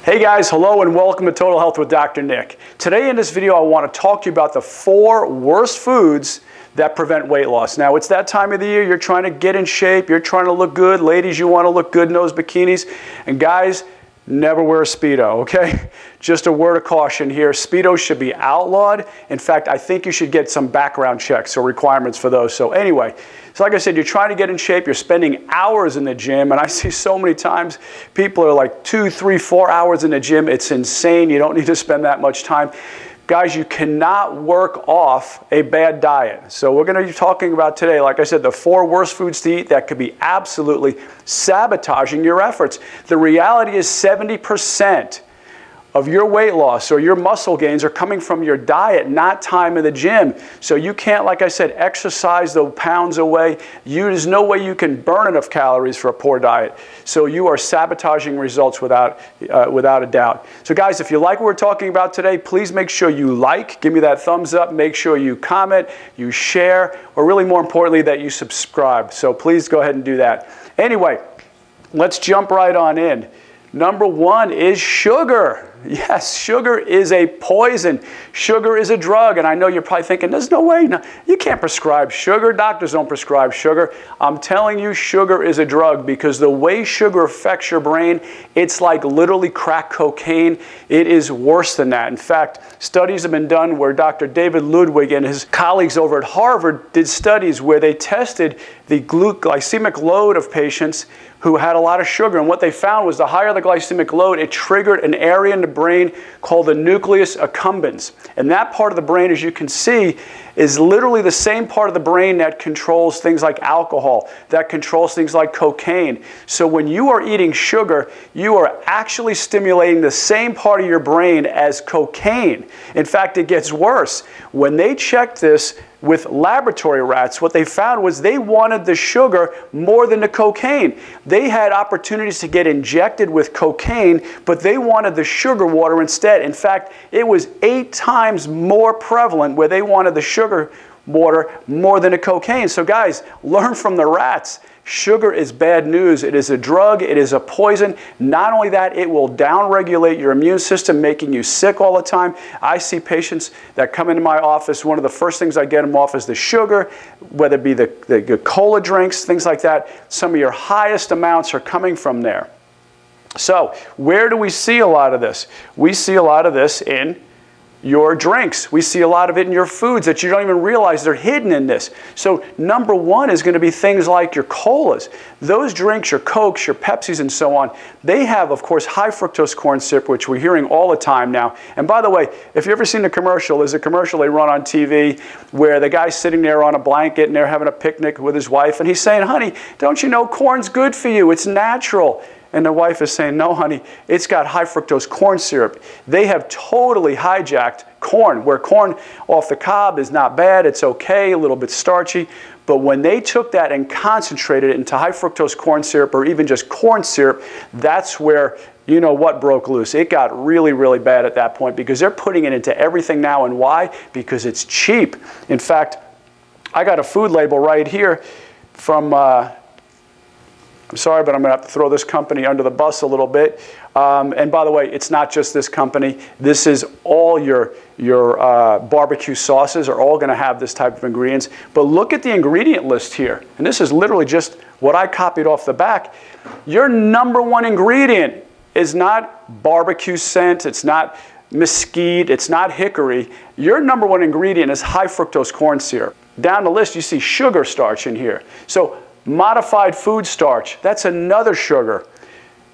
Hey guys, hello and welcome to Total Health with Dr. Nick. Today in this video I want to talk to you about the 4 worst foods that prevent weight loss. Now it's that time of the year, you're trying to get in shape, you're trying to look good. Ladies, you want to look good in those bikinis. And guys, never wear a Speedo, okay? Just a word of caution here. Speedos should be outlawed. In fact, I think you should get some background checks or requirements for those. So anyway, so like I said, you're trying to get in shape, you're spending hours in the gym, and I see so many times people are like 2, 3, 4 hours in the gym. It's insane. You don't need to spend that much time. Guys, you cannot work off a bad diet. So we're going to be talking about today, like I said, the 4 worst foods to eat that could be absolutely sabotaging your efforts. The reality is 70% of your weight loss or your muscle gains are coming from your diet, not time in the gym. So you can't, like I said, exercise the pounds away. There's no way you can burn enough calories for a poor diet. So you are sabotaging results without a doubt. So guys, if you like what we're talking about today, please make sure you like, give me that thumbs up, make sure you comment, you share, or really more importantly that you subscribe. So please go ahead and do that. Anyway, let's jump right on in. Number 1 is sugar. Yes, sugar is a poison. Sugar is a drug. And I know you're probably thinking, there's no way. No, you can't prescribe sugar. Doctors don't prescribe sugar. I'm telling you, sugar is a drug because the way sugar affects your brain, it's like literally crack cocaine. It is worse than that. In fact, studies have been done where Dr. David Ludwig and his colleagues over at Harvard did studies where they tested the glycemic load of patients who had a lot of sugar. And what they found was the higher the glycemic load, it triggered an area in the brain called the nucleus accumbens. And that part of the brain, as you can see, is literally the same part of the brain that controls things like alcohol, that controls things like cocaine. So when you are eating sugar, you are actually stimulating the same part of your brain as cocaine. In fact, it gets worse. When they checked this with laboratory rats, what they found was they wanted the sugar more than the cocaine. They had opportunities to get injected with cocaine, but they wanted the sugar water instead. In fact, it was 8 times more prevalent where they wanted the sugar water more than the cocaine. So guys, learn from the rats. Sugar is bad news. It is a drug. It is a poison. Not only that, it will downregulate your immune system, making you sick all the time. I see patients that come into my office. One of the first things I get them off is the sugar, whether it be the cola drinks, things like that. Some of your highest amounts are coming from there. So where do we see a lot of this? We see a lot of this in your drinks. We see a lot of it in your foods that you don't even realize they're hidden in this. So number 1 is going to be things like your colas. Those drinks, your Cokes, your Pepsis, and so on, they have, of course, high fructose corn syrup, which we're hearing all the time now. And by the way, if you've ever seen the commercial, there's a commercial they run on TV where the guy's sitting there on a blanket and they're having a picnic with his wife, and he's saying, honey, don't you know corn's good for you? It's natural. And the wife is saying, no, honey, it's got high fructose corn syrup. They have totally hijacked corn, where corn off the cob is not bad. It's okay, a little bit starchy. But when they took that and concentrated it into high fructose corn syrup or even just corn syrup, that's where you know what broke loose. It got really, really bad at that point because they're putting it into everything now. And why? Because it's cheap. In fact, I got a food label right here from I'm sorry, but I'm going to have to throw this company under the bus a little bit. And by the way, it's not just this company. This is all your barbecue sauces are all going to have this type of ingredients. But look at the ingredient list here. And this is literally just what I copied off the back. Your number 1 ingredient is not barbecue scent. It's not mesquite. It's not hickory. Your number 1 ingredient is high fructose corn syrup. Down the list, you see sugar starch in here. So modified food starch, that's another sugar.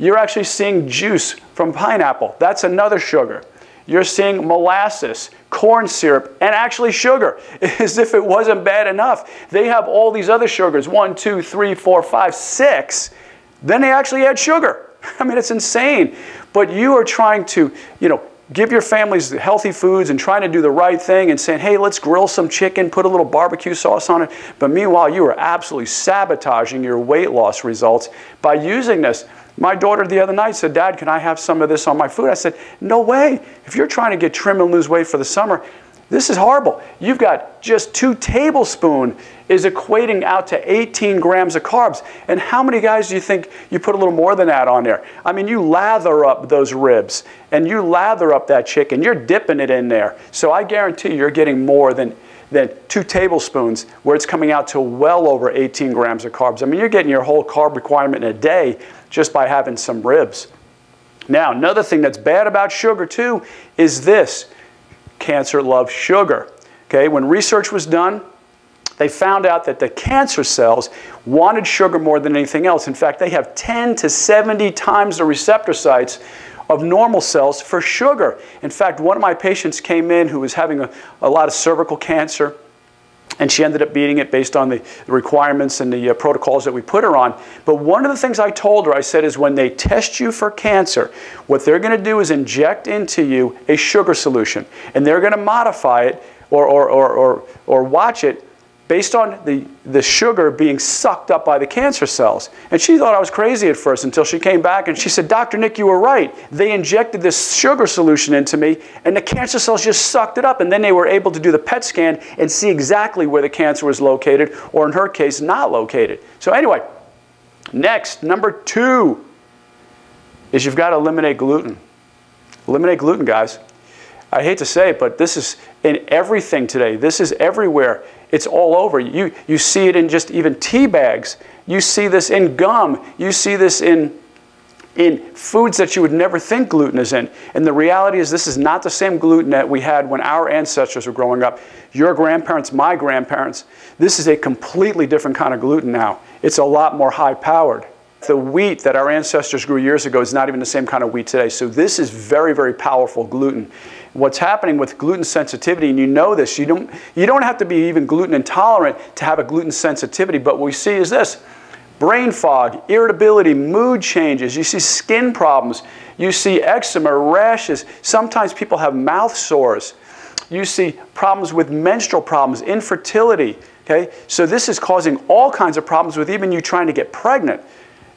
You're actually seeing juice from pineapple. That's another sugar. You're seeing molasses, corn syrup, and actually sugar, as if it wasn't bad enough. They have all these other sugars, 1, 2, 3, 4, 5, 6. Then they actually add sugar. I mean, it's insane. But you are trying to, give your families healthy foods and trying to do the right thing and saying, hey, let's grill some chicken, put a little barbecue sauce on it. But meanwhile, you are absolutely sabotaging your weight loss results by using this. My daughter the other night said, Dad, can I have some of this on my food? I said, no way. If you're trying to get trim and lose weight for the summer, This is horrible. You've got just 2 tablespoons is equating out to 18 grams of carbs. And how many guys do you think you put a little more than that on there? I mean, you lather up those ribs and you lather up that chicken. You're dipping it in there. So I guarantee you're getting more than 2 tablespoons where it's coming out to well over 18 grams of carbs. I mean, you're getting your whole carb requirement in a day just by having some ribs. Now, another thing that's bad about sugar too is this. Cancer loves sugar. Okay, when research was done, they found out that the cancer cells wanted sugar more than anything else. In fact, they have 10 to 70 times the receptor sites of normal cells for sugar. In fact, one of my patients came in who was having a lot of cervical cancer, and she ended up beating it based on the requirements and the protocols that we put her on. But one of the things I told her, I said, is when they test you for cancer, what they're going to do is inject into you a sugar solution. And they're going to modify it or watch it based on the sugar being sucked up by the cancer cells. And she thought I was crazy at first until she came back and she said, Dr. Nick, you were right. They injected this sugar solution into me and the cancer cells just sucked it up, and then they were able to do the PET scan and see exactly where the cancer was located, or in her case, not located. So anyway, next, number 2 is you've got to eliminate gluten. Eliminate gluten, guys. I hate to say it, but this is in everything today. This is everywhere. It's all over. You see it in just even tea bags. You see this in gum. You see this in foods that you would never think gluten is in. And the reality is this is not the same gluten that we had when our ancestors were growing up. Your grandparents, my grandparents. This is a completely different kind of gluten now. It's a lot more high-powered. The wheat that our ancestors grew years ago is not even the same kind of wheat today. So this is very, very powerful gluten. What's happening with gluten sensitivity, and you know this, you don't have to be even gluten intolerant to have a gluten sensitivity, but what we see is this: brain fog, irritability, mood changes, you see skin problems, you see eczema, rashes, sometimes people have mouth sores, you see problems with menstrual problems, infertility, okay? So this is causing all kinds of problems with even you trying to get pregnant.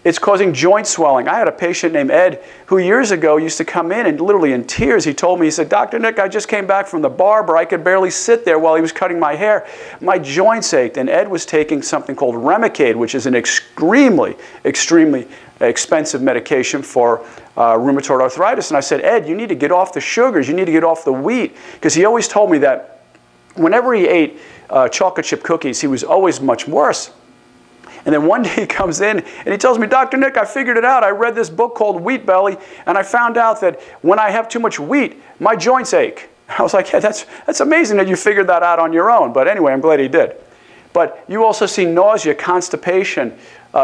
It's causing joint swelling. I had a patient named Ed who years ago used to come in and literally in tears, he told me, he said, Dr. Nick, I just came back from the barber. I could barely sit there while he was cutting my hair. My joints ached. And Ed was taking something called Remicade, which is an extremely, extremely expensive medication for rheumatoid arthritis. And I said, Ed, you need to get off the sugars. You need to get off the wheat. Because he always told me that whenever he ate chocolate chip cookies, he was always much worse. And then one day he comes in and he tells me, Dr. Nick, I figured it out. I read this book called Wheat Belly, and I found out that when I have too much wheat, my joints ache. I was like, yeah, that's amazing that you figured that out on your own. But anyway, I'm glad he did. But you also see nausea, constipation,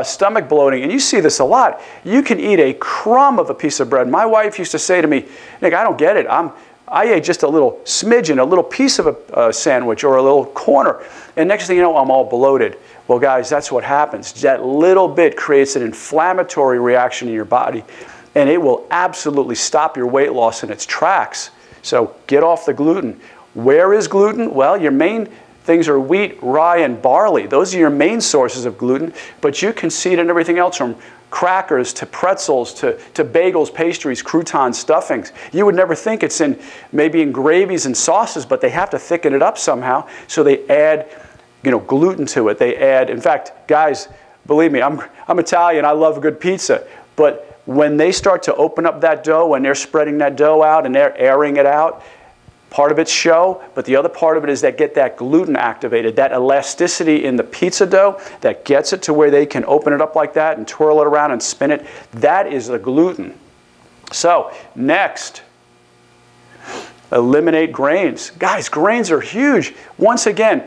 stomach bloating, and you see this a lot. You can eat a crumb of a piece of bread. My wife used to say to me, Nick, I don't get it. I ate just a little smidgen, a little piece of a sandwich or a little corner, and next thing you know, I'm all bloated. Well, guys, that's what happens. That little bit creates an inflammatory reaction in your body, and it will absolutely stop your weight loss in its tracks. So get off the gluten. Where is gluten? Well, your main things are wheat, rye, and barley. Those are your main sources of gluten, but you can see it in everything else, from crackers to pretzels to bagels, pastries, croutons, stuffings. You would never think it's maybe in gravies and sauces, but they have to thicken it up somehow, so they add gluten to it. They add, in fact, guys, believe me, I'm Italian, I love a good pizza, but when they start to open up that dough and they're spreading that dough out and they're airing it out, part of it's show, but the other part of it is that get that gluten activated, that elasticity in the pizza dough that gets it to where they can open it up like that and twirl it around and spin it. That is the gluten. So, next, eliminate grains. Guys, grains are huge. Once again,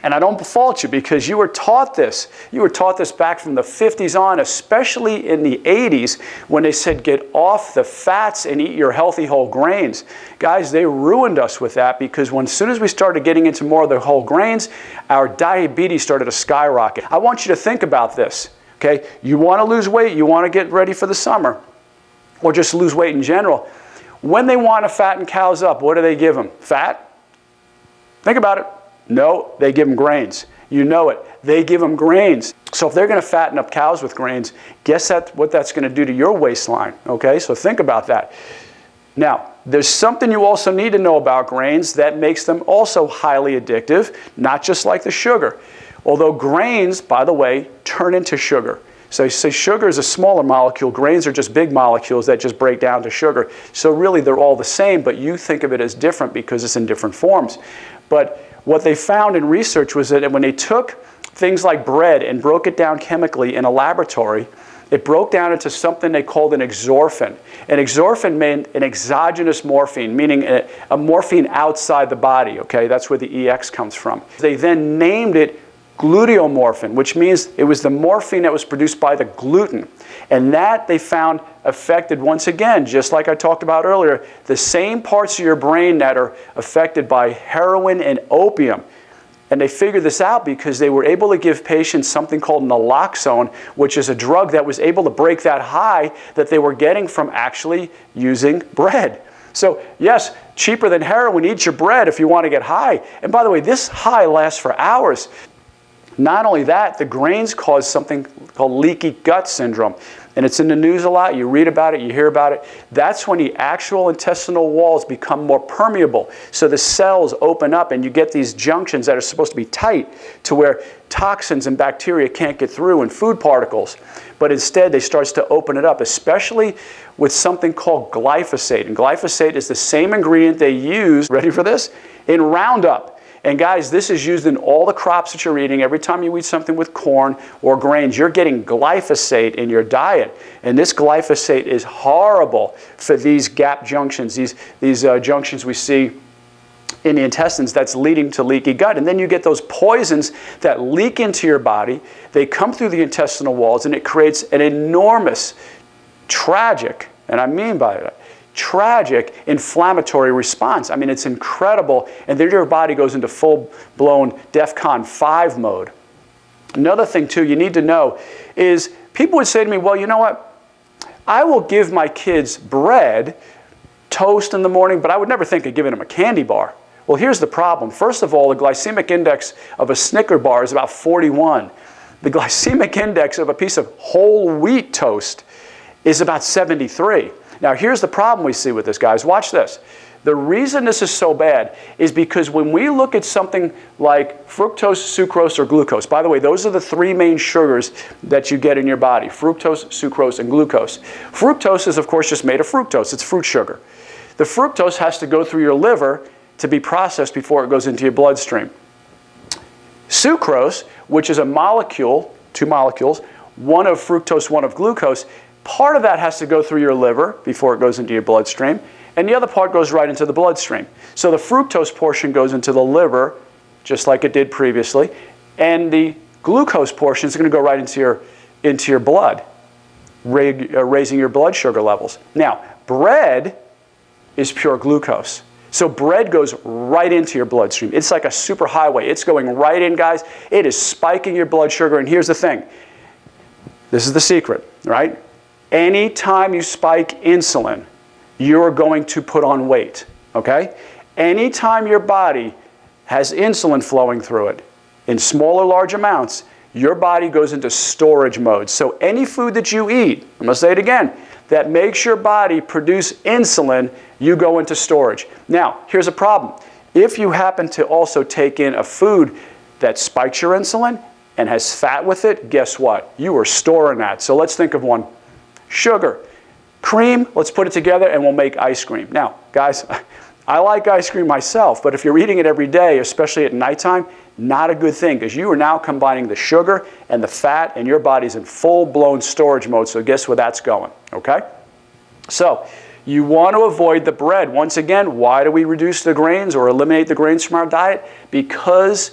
and I don't fault you because you were taught this. You were taught this back from the 50s on, especially in the 80s when they said get off the fats and eat your healthy whole grains. Guys, they ruined us with that because as soon as we started getting into more of the whole grains, our diabetes started to skyrocket. I want you to think about this, okay? You want to lose weight, you want to get ready for the summer, or just lose weight in general. When they want to fatten cows up, what do they give them? Fat? Think about it. No, they give them grains. You know it. They give them grains. So if they're going to fatten up cows with grains, guess what that's going to do to your waistline, okay? So think about that. Now, there's something you also need to know about grains that makes them also highly addictive, not just like the sugar. Although grains, by the way, turn into sugar. So you say sugar is a smaller molecule, grains are just big molecules that just break down to sugar. So really they're all the same, but you think of it as different because it's in different forms. But what they found in research was that when they took things like bread and broke it down chemically in a laboratory, it broke down into something they called an exorphin. An exorphin meant an exogenous morphine, meaning a morphine outside the body, okay? That's where the EX comes from. They then named it gluteomorphin, which means it was the morphine that was produced by the gluten. And that they found affected, once again, just like I talked about earlier, the same parts of your brain that are affected by heroin and opium. And they figured this out because they were able to give patients something called naloxone, which is a drug that was able to break that high that they were getting from actually using bread. So yes, cheaper than heroin, eat your bread if you want to get high. And by the way, this high lasts for hours. Not only that, the grains cause something called leaky gut syndrome. And it's in the news a lot. You read about it, you hear about it. That's when the actual intestinal walls become more permeable. So the cells open up and you get these junctions that are supposed to be tight to where toxins and bacteria can't get through and food particles. But instead, they start to open it up, especially with something called glyphosate. And glyphosate is the same ingredient they use, ready for this, in Roundup. And guys, this is used in all the crops that you're eating. Every time you eat something with corn or grains, you're getting glyphosate in your diet. And this glyphosate is horrible for these gap junctions, these junctions we see in the intestines that's leading to leaky gut. And then you get those poisons that leak into your body. They come through the intestinal walls, and it creates an enormous, tragic, and I mean by that, tragic inflammatory response. I mean, it's incredible. And then your body goes into full-blown DEFCON 5 mode. Another thing, too, you need to know is people would say to me, well, you know what? I will give my kids bread, toast in the morning, but I would never think of giving them a candy bar. Well, here's the problem. First of all, the glycemic index of a Snicker bar is about 41. The glycemic index of a piece of whole wheat toast is about 73. Now, here's the problem we see with this, guys. Watch this. The reason this is so bad is because when we look at something like fructose, sucrose, or glucose, by the way, those are the three main sugars that you get in your body, fructose, sucrose, and glucose. Fructose is, of course, just made of fructose. It's fruit sugar. The fructose has to go through your liver to be processed before it goes into your bloodstream. Sucrose, which is a molecule, two molecules, one of fructose, one of glucose, part of that has to go through your liver before it goes into your bloodstream, and the other part goes right into the bloodstream. So the fructose portion goes into the liver, just like it did previously, and the glucose portion is going to go right into your blood, raising your blood sugar levels. Now, bread is pure glucose. So bread goes right into your bloodstream. It's like a super highway. It's going right in, guys. It is spiking your blood sugar, and here's the thing. This is the secret, right? Anytime you spike insulin, you're going to put on weight, okay? Anytime your body has insulin flowing through it in small or large amounts, your body goes into storage mode. So any food that you eat, I'm going to say it again, that makes your body produce insulin, you go into storage. Now, here's a problem. If you happen to also take in a food that spikes your insulin and has fat with it, guess what? You are storing that. So let's think of one. Sugar, cream, let's put it together and we'll make ice cream. Now, guys, I like ice cream myself, but if you're eating it every day, especially at nighttime, not a good thing because you are now combining the sugar and the fat and your body's in full-blown storage mode, so guess where that's going, okay? So, you want to avoid the bread. Once again, why do we reduce the grains or eliminate the grains from our diet? Because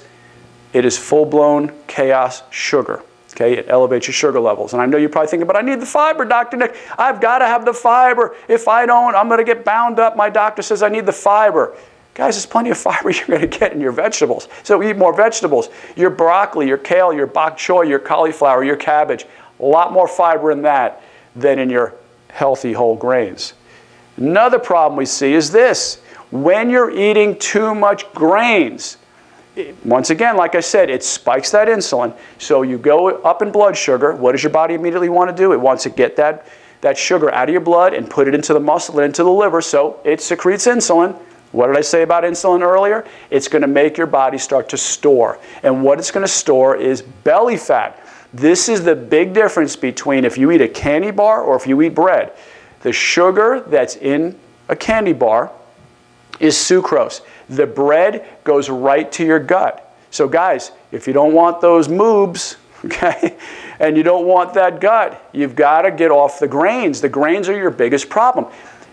it is full-blown chaos sugar. Okay, it elevates your sugar levels. And I know you're probably thinking, but I need the fiber, Dr. Nick. I've got to have the fiber. If I don't, I'm going to get bound up. My doctor says I need the fiber. Guys, there's plenty of fiber you're going to get in your vegetables. So eat more vegetables. Your broccoli, your kale, your bok choy, your cauliflower, your cabbage. A lot more fiber in that than in your healthy whole grains. Another problem we see is this. When you're eating too much grains, once again, like I said, it spikes that insulin. So you go up in blood sugar. What does your body immediately want to do? It wants to get that that sugar out of your blood and put it into the muscle and into the liver, so it secretes insulin. What did I say about insulin earlier? It's going to make your body start to store. And what it's going to store is belly fat. This is the big difference between if you eat a candy bar or if you eat bread. The sugar that's in a candy bar is sucrose. The bread goes right to your gut. So guys, if you don't want those moobs, okay, and you don't want that gut, you've got to get off the grains. The grains are your biggest problem.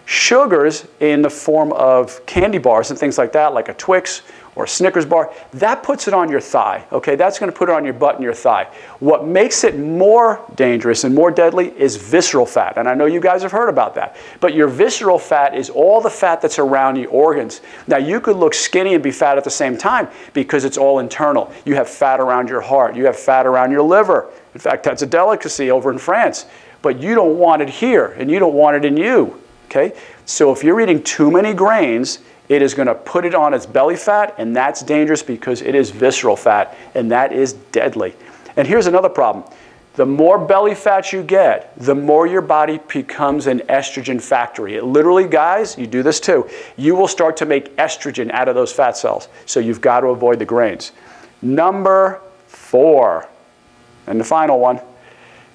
Sugars in the form of candy bars and things like that, like a Twix or a Snickers bar, that puts it on your thigh, okay? That's going to put it on your butt and your thigh. What makes it more dangerous and more deadly is visceral fat, and I know you guys have heard about that. But your visceral fat is all the fat that's around the organs. Now, you could look skinny and be fat at the same time because it's all internal. You have fat around your heart. You have fat around your liver. In fact, that's a delicacy over in France. But you don't want it here, and you don't want it in you. Okay? So if you're eating too many grains, it is going to put it on its belly fat, and that's dangerous because it is visceral fat, and that is deadly. And here's another problem. The more belly fat you get, the more your body becomes an estrogen factory. It literally, guys, you do this too, you will start to make estrogen out of those fat cells. So you've got to avoid the grains. Number 4, and the final one,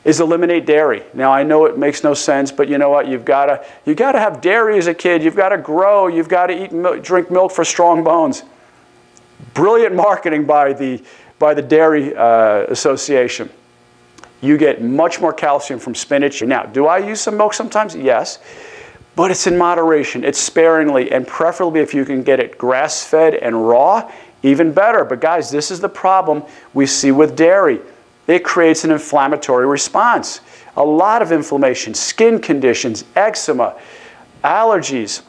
is eliminate dairy. Now, I know it makes no sense, but you know what? You've got to have dairy as a kid. You've got to grow. You've got to eat drink milk for strong bones. Brilliant marketing by the Dairy Association. You get much more calcium from spinach. Now, do I use some milk sometimes? Yes. But it's in moderation. It's sparingly, and preferably if you can get it grass-fed and raw, even better. But guys, this is the problem we see with dairy. It creates an inflammatory response. A lot of inflammation, skin conditions, eczema, allergies.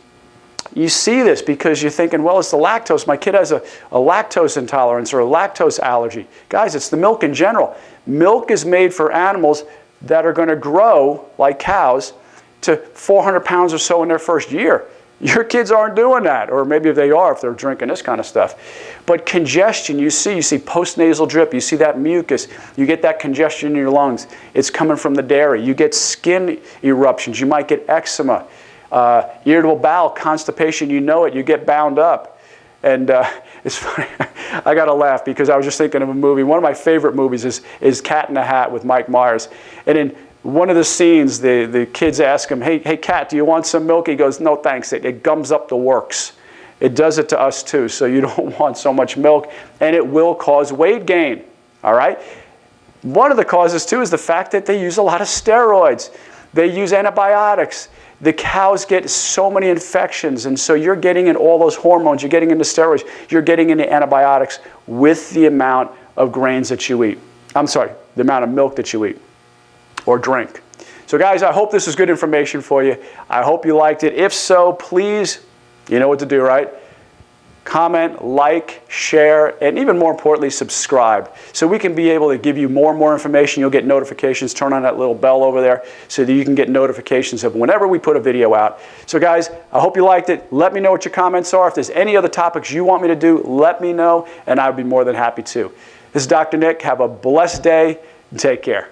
You see this because you're thinking, well, it's the lactose. My kid has a lactose intolerance or a lactose allergy. Guys, it's the milk in general. Milk is made for animals that are going to grow, like cows, to 400 pounds or so in their first year. Your kids aren't doing that, or maybe they are if they're drinking this kind of stuff. But congestion, you see postnasal drip, you see that mucus, you get that congestion in your lungs. It's coming from the dairy. You get skin eruptions, you might get eczema, irritable bowel, constipation, you know it, you get bound up. And it's funny, I got to laugh because I was just thinking of a movie. One of my favorite movies is Cat in the Hat with Mike Myers. And in one of the scenes, the kids ask him, hey, Cat, do you want some milk? He goes, no, thanks. It gums up the works. It does it to us too, so you don't want so much milk, and it will cause weight gain, all right? One of the causes too is the fact that they use a lot of steroids. They use antibiotics. The cows get so many infections, and so you're getting in all those hormones, you're getting into steroids, you're getting into antibiotics with the amount of grains that you eat. I'm sorry, the amount of milk that you eat or drink. So guys, I hope this is good information for you. I hope you liked it. If so, please, you know what to do, right? Comment, like, share, and even more importantly, subscribe. So we can be able to give you more and more information. You'll get notifications. Turn on that little bell over there so that you can get notifications of whenever we put a video out. So guys, I hope you liked it. Let me know what your comments are. If there's any other topics you want me to do, let me know, and I would be more than happy to. This is Dr. Nick. Have a blessed day, and take care.